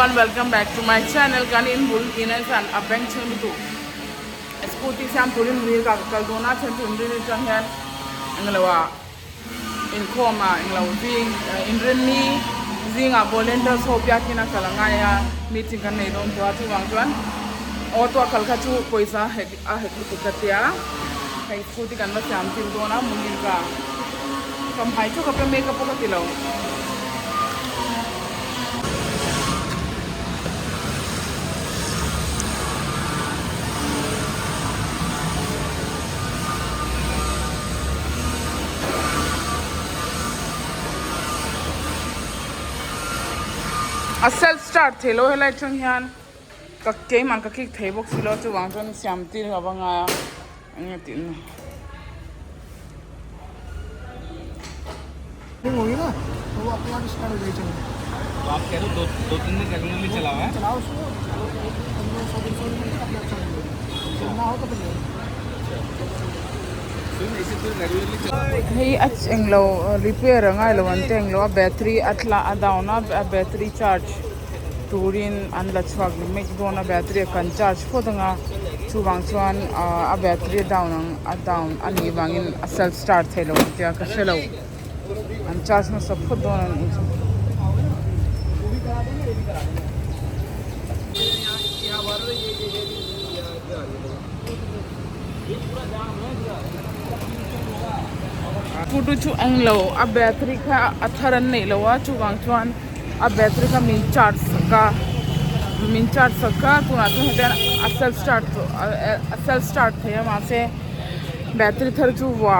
everyone, welcome back to my channel. Kanin bul kinan san abeng chumi tu. Scooty sam turin mir ka kaldona chen tu indri chang yan. Nglawa in coma nglaw ding indri ni zinga volunteer so pya kina kalanga ya meeting kan nei don to atu wang tuan. Auto kalka chu poisa he a he tu katia. Kai Scooty kan ma sam tin dona mulin ka. Kam hai chu ka pe makeup ko tilaw. A self start thelo helai chung hian ka ke man ka kik thei box silo chu wang chon siam ti awanga anga tin नहीं होगी ना तो वो अपने आप start हो जाएगी चलना। तो आप कह रहे हो दो तीन दिन रेगुलरली चलाओ है? चलाओ उसको 100-150 मिनट अपने आप चल जाएगा ना हो तो फिर इसे तो रेगुलरली चलाओ। hei ach englo repair ngai lo ante englo battery atla adauna battery charge turin an la chwag mek dona battery kan charge podanga chuwang chuan a battery down ani wangin self start thelo tia ka shelo an charge ma sab podona Kudu chu anglo a battery ka atharan nei lawa chu wang chuan a battery ka min charge saka tuna chu hetan a self start thaya ma se battery thar chu wa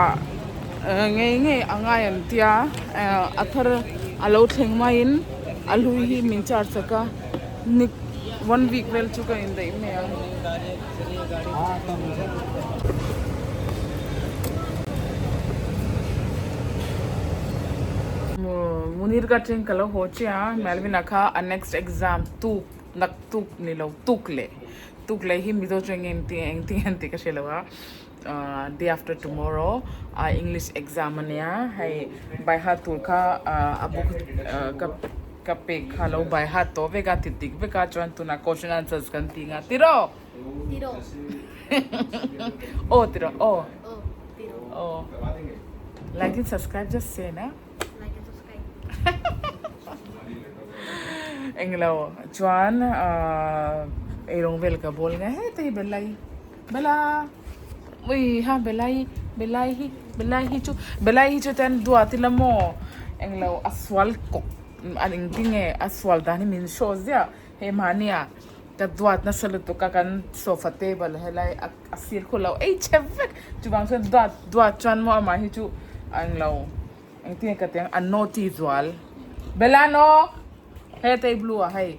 nge anga yan tia athar alo theng ma in alui hi min charge saka ni 1 week wel chu ka in dei me Munir ka train kalo ho chia Melvina ka a next exam tu nak tuk ni lo tukle hi Mizo train enti ka shelawa day after tomorrow English exam ania hai by heart tur ka abuk ka pe khalo by heart to vega titik vega chuan tuna question answers kan tinga tiro oh tiro oh like and subscribe just say na englo chuan erong vel ka bol nga he te bela ui ha belai hi chu ten dua tilamo englo aswal ko aning tinge aswal dani min shows ya he mania ta duat na saluto ka kan sofa table helai asir ko law ei chevek chu bang sen duat chuan mo ma hi chu anglo ang tinge ka teng anoti zwal belano he te blue hai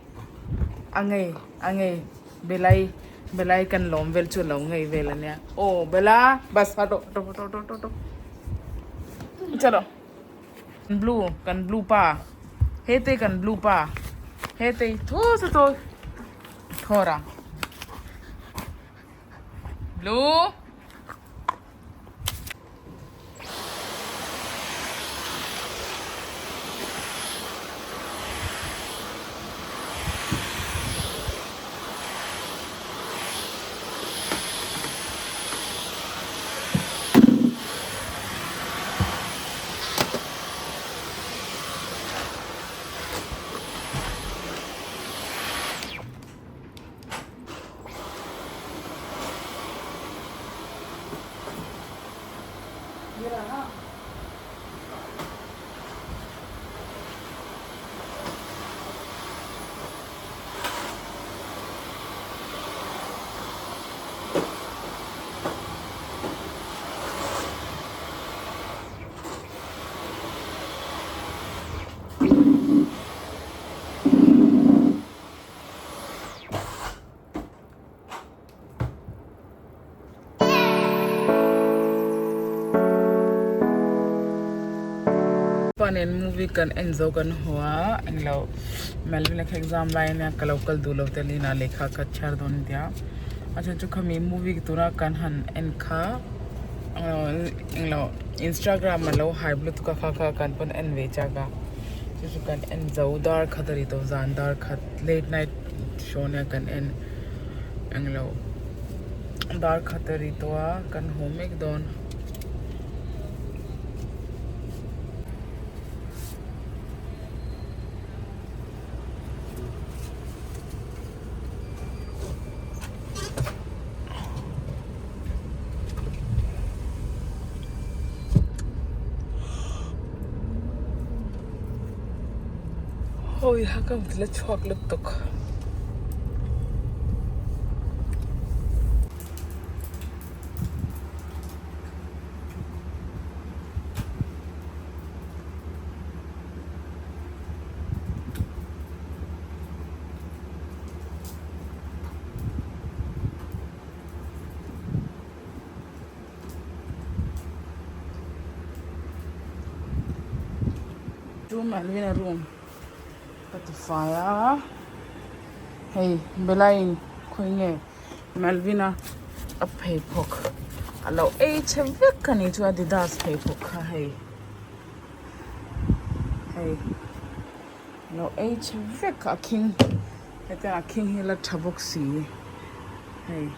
angai belai kan lom vel chu lo ngai vel ania oh bela bas ha to chalo kan blue pa he te kan blue pa he te tho so thora blue fun and movie kan enzo kan hua englo Melvina ka exam line ya local Lovestory na lekha ka char don dia acha chu khami movie tura kan han en kha englo Instagram ma lo high blue ka kan pon en vecha ga Just kan en zaudar khatari to zandar khat late night show ne kan en anglo dar khatari to kan homik don oh ya kam tla chocolate tok Melvina room at the fire. Hey, Belain, Queen, Melvina, a pheikhawk. Allow HV can it to Adidas pheikhawk. Hey, hey, allow HV a king. It's a king hill at Taboxi. Hey,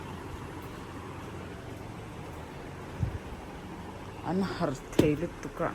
and her tail to crack.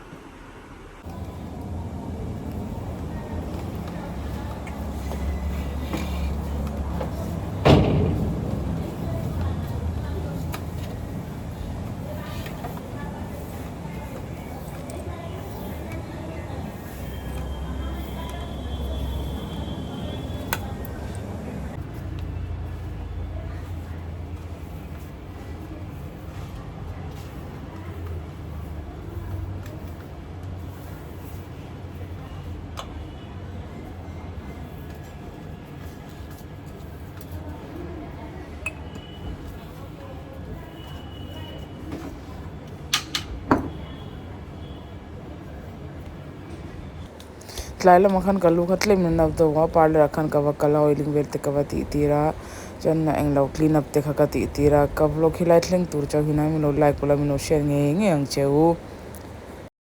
Tlaila makan kalu khatlem na to wa parlor akan ka kala oiling vel te ka ti tira chan na englo clean up te kha ka ti tira ka vlog hilai thleng tur chaw hina mi no like pula mi no share nge ang cheu